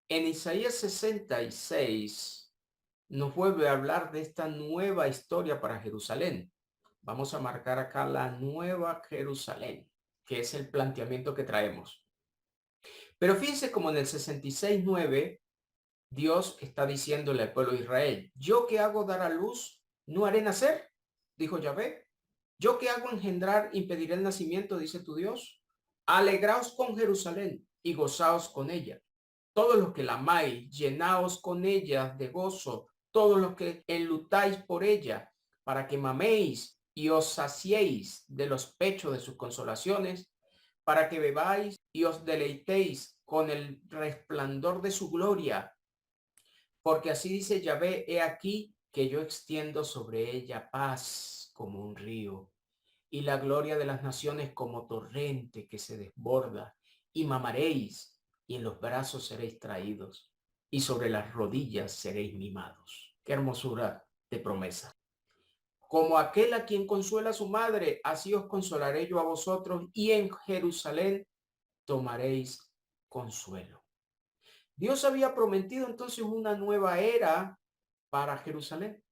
B: En Isaías 66 nos vuelve a hablar de esta nueva historia para Jerusalén. Vamos a marcar acá la nueva Jerusalén, que es el planteamiento que traemos. Pero fíjense como en el 66:9 Dios está diciéndole al pueblo de Israel: yo que hago dar a luz, no haré nacer, dijo Yahvé. Yo que hago engendrar, impediré el nacimiento, dice tu Dios. Alegraos con Jerusalén y gozaos con ella. Todos los que la amáis, llenaos con ella de gozo. Todos los que enlutáis por ella, para que maméis y os saciéis de los pechos de sus consolaciones, para que bebáis y os deleitéis con el resplandor de su gloria. Porque así dice Yahvé: he aquí que yo extiendo sobre ella paz como un río, y la gloria de las naciones como torrente que se desborda, y mamaréis, y en los brazos seréis traídos, y sobre las rodillas seréis mimados. Qué hermosura de promesa. Como aquel a quien consuela su madre, así os consolaré yo a vosotros, y en Jerusalén tomaréis consuelo. Dios había prometido entonces una nueva era para Jerusalén.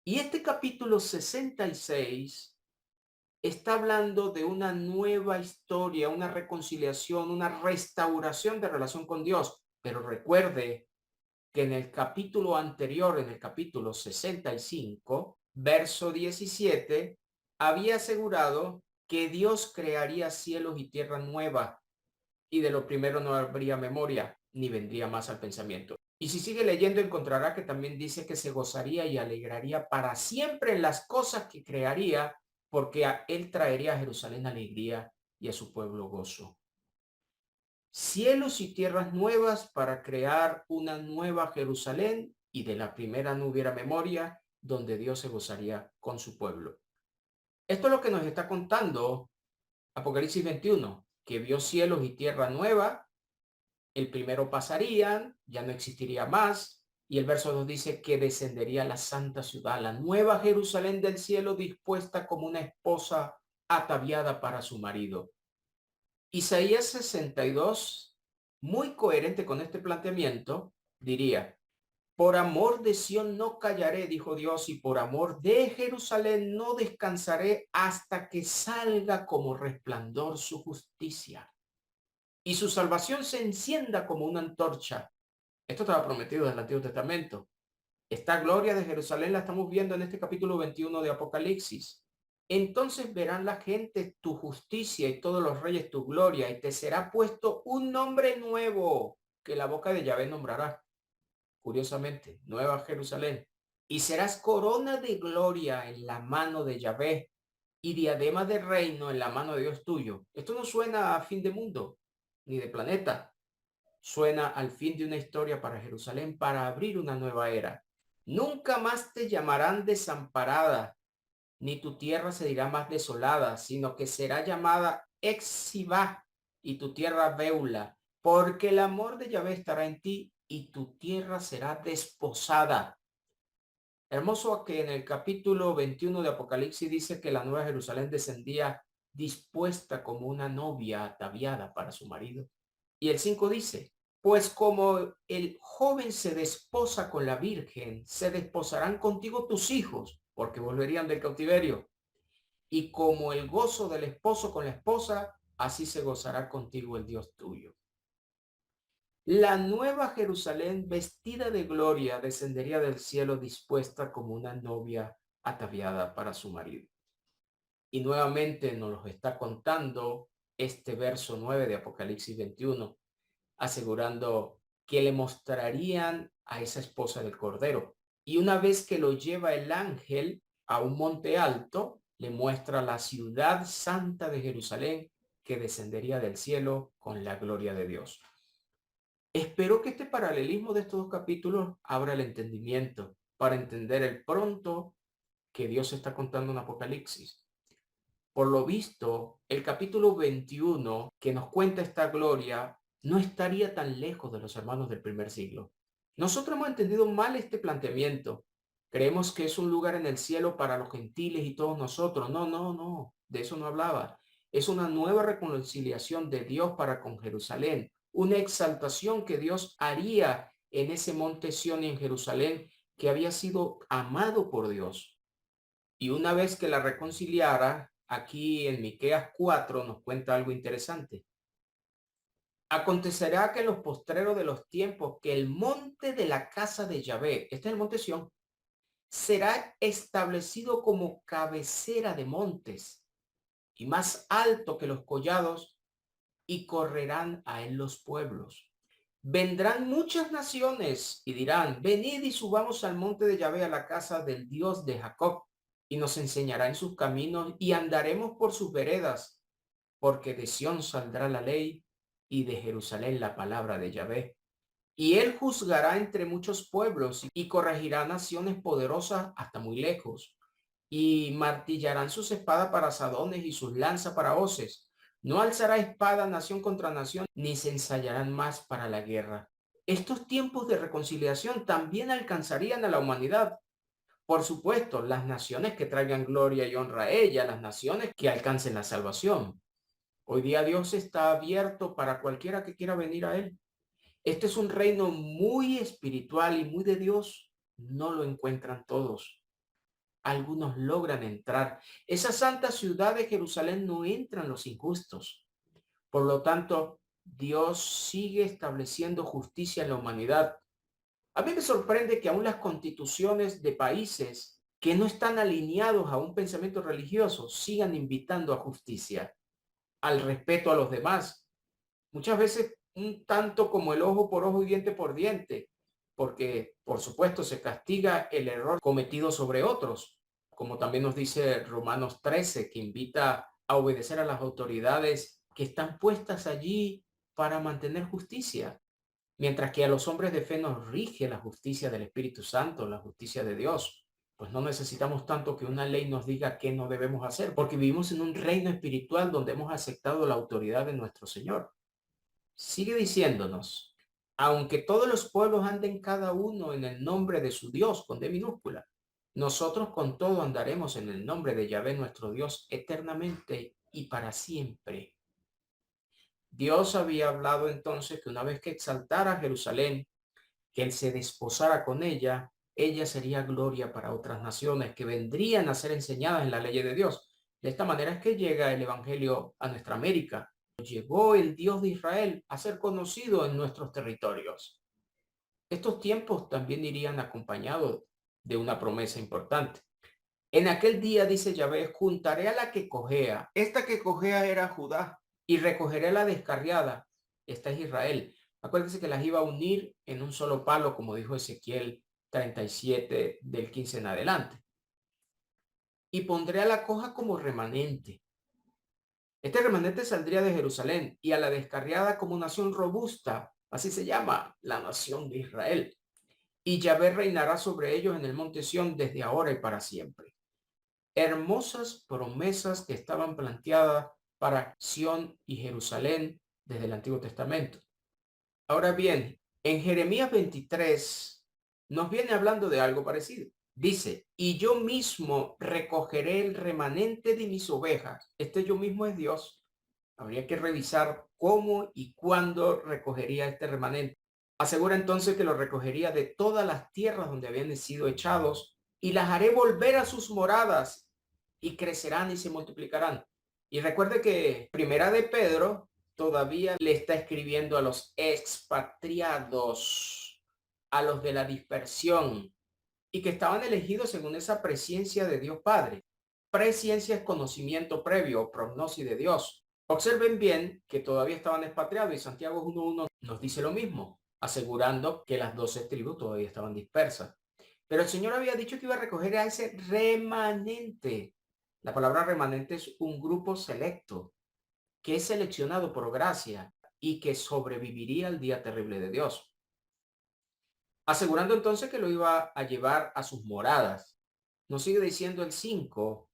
B: Y este capítulo 66 está hablando de una nueva historia, una reconciliación, una restauración de relación con Dios. Pero recuerde que en el capítulo anterior, en el capítulo 65, verso 17, había asegurado que Dios crearía cielos y tierra nueva, y de lo primero no habría memoria, ni vendría más al pensamiento. Y si sigue leyendo, encontrará que también dice que se gozaría y alegraría para siempre en las cosas que crearía, porque él traería a Jerusalén alegría y a su pueblo gozo. Cielos y tierras nuevas para crear una nueva Jerusalén, y de la primera no hubiera memoria, donde Dios se gozaría con su pueblo. Esto es lo que nos está contando Apocalipsis 21, que vio cielos y tierra nueva. El primero pasarían, ya no existiría más. Y el verso 2 dice que descendería la santa ciudad, la nueva Jerusalén del cielo, dispuesta como una esposa ataviada para su marido. Isaías 62, muy coherente con este planteamiento, diría: por amor de Sión no callaré, dijo Dios, y por amor de Jerusalén no descansaré hasta que salga como resplandor su justicia y su salvación se encienda como una antorcha. Esto estaba prometido desde el Antiguo Testamento. Esta gloria de Jerusalén la estamos viendo en este capítulo 21 de Apocalipsis. Entonces verán la gente tu justicia y todos los reyes tu gloria, y te será puesto un nombre nuevo que la boca de Yahvé nombrará. Curiosamente, Nueva Jerusalén. Y serás corona de gloria en la mano de Yahvé y diadema de reino en la mano de Dios tuyo. Esto no suena a fin de mundo ni de planeta. Suena al fin de una historia para Jerusalén, para abrir una nueva era. Nunca más te llamarán desamparada, ni tu tierra se dirá más desolada, sino que será llamada Exibá y tu tierra Beula, porque el amor de Yahvé estará en ti y tu tierra será desposada. Hermoso que en el capítulo 21 de Apocalipsis dice que la nueva Jerusalén descendía dispuesta como una novia ataviada para su marido. Y el 5 dice: pues como el joven se desposa con la virgen, se desposarán contigo tus hijos, porque volverían del cautiverio. Y como el gozo del esposo con la esposa, así se gozará contigo el Dios tuyo. La nueva Jerusalén, vestida de gloria, descendería del cielo dispuesta como una novia ataviada para su marido. Y nuevamente nos lo está contando este verso 9 de Apocalipsis 21, asegurando que le mostrarían a esa esposa del Cordero. Y una vez que lo lleva el ángel a un monte alto, le muestra la ciudad santa de Jerusalén, que descendería del cielo con la gloria de Dios. Espero que este paralelismo de estos dos capítulos abra el entendimiento para entender el pronto que Dios está contando en Apocalipsis. Por lo visto, el capítulo 21 que nos cuenta esta gloria no estaría tan lejos de los hermanos del primer siglo. Nosotros hemos entendido mal este planteamiento. Creemos que es un lugar en el cielo para los gentiles y todos nosotros. No, no, no. De eso no hablaba. Es una nueva reconciliación de Dios para con Jerusalén. Una exaltación que Dios haría en ese monte Sión y en Jerusalén, que había sido amado por Dios. Y una vez que la reconciliara, aquí en Miqueas 4 nos cuenta algo interesante. Acontecerá que en los postreros de los tiempos, que el monte de la casa de Yahvé, este es el monte Sión, será establecido como cabecera de montes y más alto que los collados, y correrán a él los pueblos. Vendrán muchas naciones y dirán: venid y subamos al monte de Yahvé, a la casa del Dios de Jacob, y nos enseñará en sus caminos y andaremos por sus veredas, porque de Sión saldrá la ley y de Jerusalén la palabra de Yahvé. Y él juzgará entre muchos pueblos y corregirá naciones poderosas hasta muy lejos, y martillarán sus espadas para asadones y sus lanzas para hoces. No alzará espada nación contra nación, ni se ensayarán más para la guerra. Estos tiempos de reconciliación también alcanzarían a la humanidad. Por supuesto, las naciones que traigan gloria y honra a ella, las naciones que alcancen la salvación. Hoy día Dios está abierto para cualquiera que quiera venir a él. Este es un reino muy espiritual y muy de Dios. No lo encuentran todos. algunos logran entrar. Esa santa ciudad de Jerusalén no entran los injustos. Por lo tanto, Dios sigue estableciendo justicia en la humanidad. A mí me sorprende que aún las constituciones de países que no están alineados a un pensamiento religioso sigan invitando a justicia, al respeto a los demás. Muchas veces un tanto como el ojo por ojo y diente por diente, porque por supuesto se castiga el error cometido sobre otros, como también nos dice Romanos 13, que invita a obedecer a las autoridades que están puestas allí para mantener justicia. Mientras que a los hombres de fe nos rige la justicia del Espíritu Santo, la justicia de Dios. Pues no necesitamos tanto que una ley nos diga qué no debemos hacer, porque vivimos en un reino espiritual donde hemos aceptado la autoridad de nuestro Señor. Sigue diciéndonos, aunque todos los pueblos anden cada uno en el nombre de su Dios, con D minúscula, nosotros con todo andaremos en el nombre de Yahvé nuestro Dios eternamente y para siempre. Dios había hablado entonces que una vez que exaltara a Jerusalén, que él se desposara con ella, ella sería gloria para otras naciones que vendrían a ser enseñadas en la ley de Dios. De esta manera es que llega el Evangelio a nuestra América. Llegó el Dios de Israel a ser conocido en nuestros territorios. Estos tiempos también irían acompañados de una promesa importante. En aquel día, dice Yahvé, juntaré a la que cojea. Esta que cojea era Judá, y recogeré a la descarriada. Esta es Israel. Acuérdense que las iba a unir en un solo palo, como dijo Ezequiel 37 del 15 en adelante. Y pondré a la coja como remanente. Este remanente saldría de Jerusalén y a la descarriada como nación robusta. Así se llama la nación de Israel. Y Yahvé reinará sobre ellos en el monte Sión desde ahora y para siempre. Hermosas promesas que estaban planteadas para Sión y Jerusalén desde el Antiguo Testamento. Ahora bien, en Jeremías 23 nos viene hablando de algo parecido. Dice, y yo mismo recogeré el remanente de mis ovejas. Este yo mismo es Dios. Habría que revisar cómo y cuándo recogería este remanente. Asegura entonces que lo recogería de todas las tierras donde habían sido echados y las haré volver a sus moradas y crecerán y se multiplicarán. Y recuerde que Primera de Pedro todavía le está escribiendo a los expatriados, a los de la dispersión, y que estaban elegidos según esa presciencia de Dios Padre. Presciencia es conocimiento previo, prognosis de Dios. Observen bien que todavía estaban expatriados y Santiago 1.1 nos dice lo mismo, asegurando que las 12 tribus todavía estaban dispersas. Pero el Señor había dicho que iba a recoger a ese remanente. La palabra remanente es un grupo selecto que es seleccionado por gracia y que sobreviviría al día terrible de Dios. Asegurando entonces que lo iba a llevar a sus moradas. Nos sigue diciendo el 5.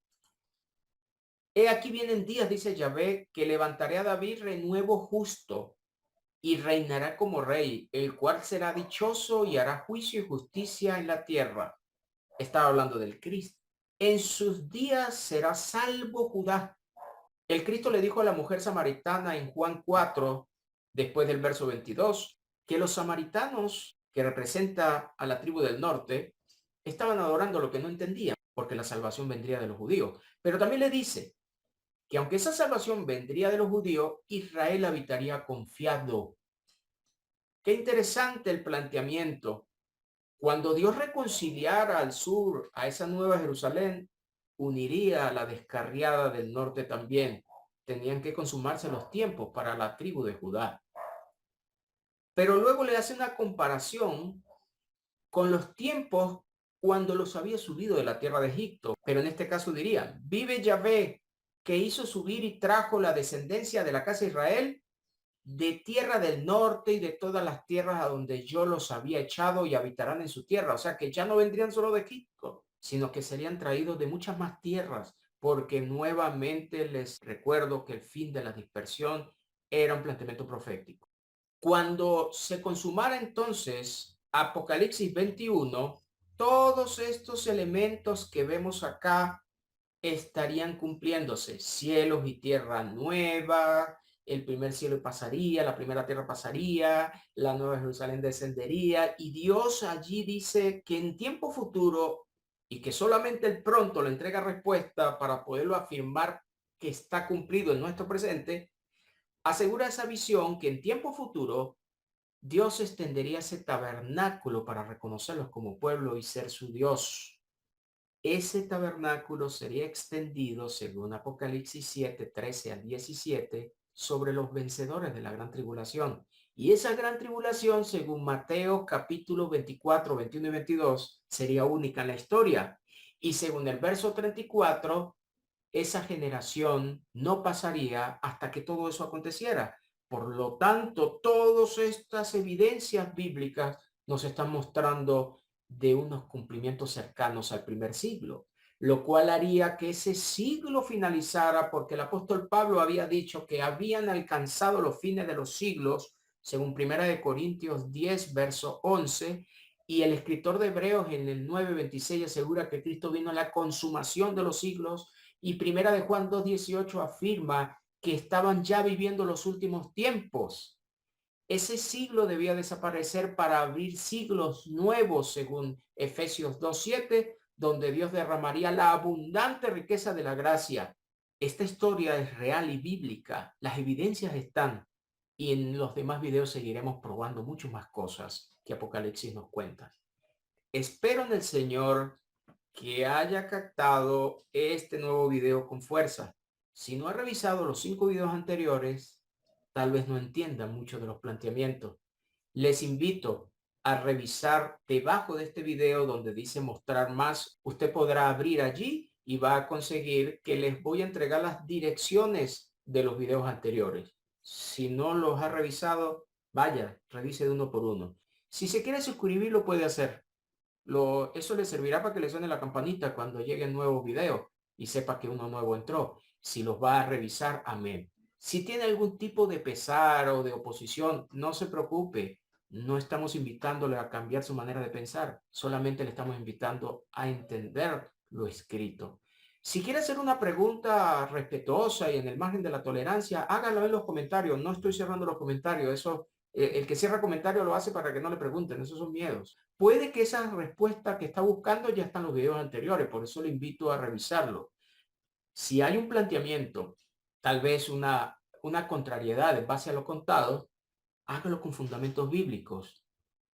B: He aquí vienen días, dice Yahvé, que levantaré a David renuevo justo y reinará como rey, el cual será dichoso y hará juicio y justicia en la tierra. Estaba hablando del Cristo. En sus días será salvo Judá. El Cristo le dijo a la mujer samaritana en Juan 4, después del verso 22, que los samaritanos, que representa a la tribu del norte, estaban adorando lo que no entendían, porque la salvación vendría de los judíos. Pero también le dice que aunque esa salvación vendría de los judíos, Israel habitaría confiado. Qué interesante el planteamiento. Cuando Dios reconciliara al sur a esa nueva Jerusalén, uniría a la descarriada del norte también. Tenían que consumarse los tiempos para la tribu de Judá. Pero luego le hace una comparación con los tiempos cuando los había subido de la tierra de Egipto. Pero en este caso dirían, vive Yahvé, que hizo subir y trajo la descendencia de la casa de Israel de tierra del norte y de todas las tierras a donde yo los había echado y habitarán en su tierra. O sea que ya no vendrían solo de Egipto, sino que serían traídos de muchas más tierras, porque nuevamente les recuerdo que el fin de la dispersión era un planteamiento profético. Cuando se consumara entonces Apocalipsis 21, todos estos elementos que vemos acá estarían cumpliéndose. Cielos y tierra nueva, el primer cielo pasaría, la primera tierra pasaría, la nueva Jerusalén descendería y Dios allí dice que en tiempo futuro y que solamente el pronto le entrega respuesta para poderlo afirmar que está cumplido en nuestro presente, asegura esa visión que en tiempo futuro Dios extendería ese tabernáculo para reconocerlos como pueblo y ser su Dios. Ese tabernáculo sería extendido, según Apocalipsis 7, 13 al 17, sobre los vencedores de la gran tribulación. Y esa gran tribulación, según Mateo capítulo 24, 21 y 22, sería única en la historia. Y según el verso 34, esa generación no pasaría hasta que todo eso aconteciera. Por lo tanto, todas estas evidencias bíblicas nos están mostrando de unos cumplimientos cercanos al primer siglo, lo cual haría que ese siglo finalizara porque el apóstol Pablo había dicho que habían alcanzado los fines de los siglos, según Primera de Corintios 10, verso 11, y el escritor de Hebreos en el 9:26 asegura que Cristo vino a la consumación de los siglos, y Primera de Juan 2:18 afirma que estaban ya viviendo los últimos tiempos. Ese siglo debía desaparecer para abrir siglos nuevos, según Efesios 2:7, donde Dios derramaría la abundante riqueza de la gracia. Esta historia es real y bíblica. Las evidencias están. Y en los demás videos seguiremos probando mucho más cosas que Apocalipsis nos cuenta. Espero en el Señor que haya captado este nuevo video con fuerza. Si no ha revisado los 5 videos anteriores, tal vez no entienda mucho de los planteamientos. Les invito a revisar debajo de este video donde dice mostrar más. Usted podrá abrir allí y va a conseguir que les voy a entregar las direcciones de los videos anteriores. Si no los ha revisado, vaya, revise de uno por uno. Si se quiere suscribir, lo puede hacer. Eso le servirá para que le suene la campanita cuando lleguen nuevos videos y sepa que uno nuevo entró. Si los va a revisar, amén. Si tiene algún tipo de pesar o de oposición, no se preocupe. No estamos invitándole a cambiar su manera de pensar. Solamente le estamos invitando a entender lo escrito. Si quiere hacer una pregunta respetuosa y en el margen de la tolerancia, hágalo en los comentarios. No estoy cerrando los comentarios. Eso, el que cierra comentarios lo hace para que no le pregunten. Esos son miedos. Puede que esa respuesta que está buscando ya está en los videos anteriores, por eso le invito a revisarlo. Si hay un planteamiento, tal vez una contrariedad en base a lo contado, hágalo con fundamentos bíblicos.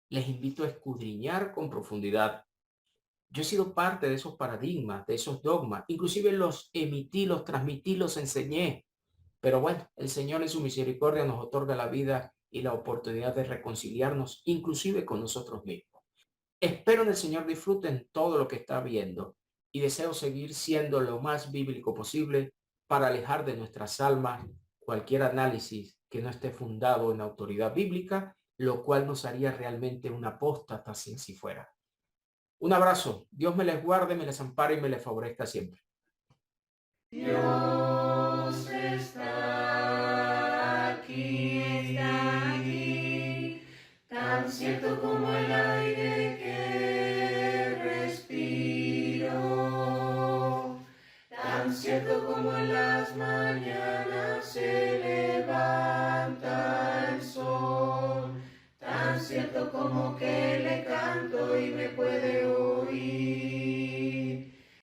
B: Les invito a escudriñar con profundidad. Yo he sido parte de esos paradigmas, de esos dogmas, inclusive los emití, los transmití, los enseñé. Pero bueno, el Señor en su misericordia nos otorga la vida y la oportunidad de reconciliarnos, inclusive con nosotros mismos. Espero en el Señor disfruten todo lo que está viendo y deseo seguir siendo lo más bíblico posible para alejar de nuestras almas cualquier análisis que no esté fundado en autoridad bíblica, lo cual nos haría realmente un apóstata si así fuera. Un abrazo. Dios me les guarde, me les ampare y me les favorezca siempre.
A: Dios está aquí, tan cierto como el aire que respiro, tan cierto como en las mañanas se levanta el sol, tan cierto como que le canto y me puede